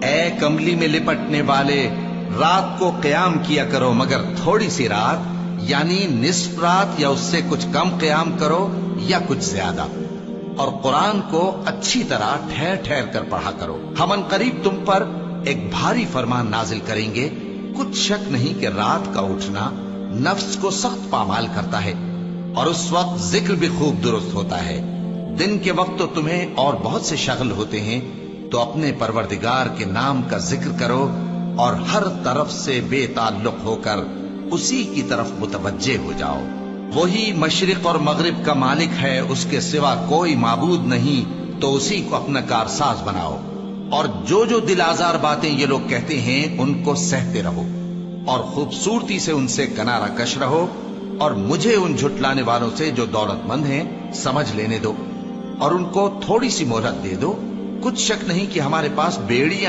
اے کملی میں لپٹنے والے، رات کو قیام کیا کرو مگر تھوڑی سی رات، یعنی نصف رات یا اس سے کچھ کم قیام کرو یا کچھ زیادہ، اور قرآن کو اچھی طرح ٹھہر ٹھہر کر پڑھا کرو۔ ہم ان قریب تم پر ایک بھاری فرمان نازل کریں گے، کچھ شک نہیں کہ رات کا اٹھنا نفس کو سخت پامال کرتا ہے، اور اس وقت ذکر بھی خوب درست ہوتا ہے۔ دن کے وقت تو تمہیں اور بہت سے شغل ہوتے ہیں، تو اپنے پروردگار کے نام کا ذکر کرو اور ہر طرف سے بے تعلق ہو کر اسی کی طرف متوجہ ہو جاؤ۔ وہی مشرق اور مغرب کا مالک ہے، اس کے سوا کوئی معبود نہیں، تو اسی کو اپنا کارساز بناؤ۔ اور جو جو دل آزار باتیں یہ لوگ کہتے ہیں ان کو سہتے رہو، اور خوبصورتی سے ان سے کنارہ کش رہو، اور مجھے ان جھٹلانے والوں سے جو دولت مند ہیں سمجھ لینے دو، اور ان کو تھوڑی سی مہلت دے دو۔ کچھ شک نہیں کہ ہمارے پاس بیڑیاں ہیں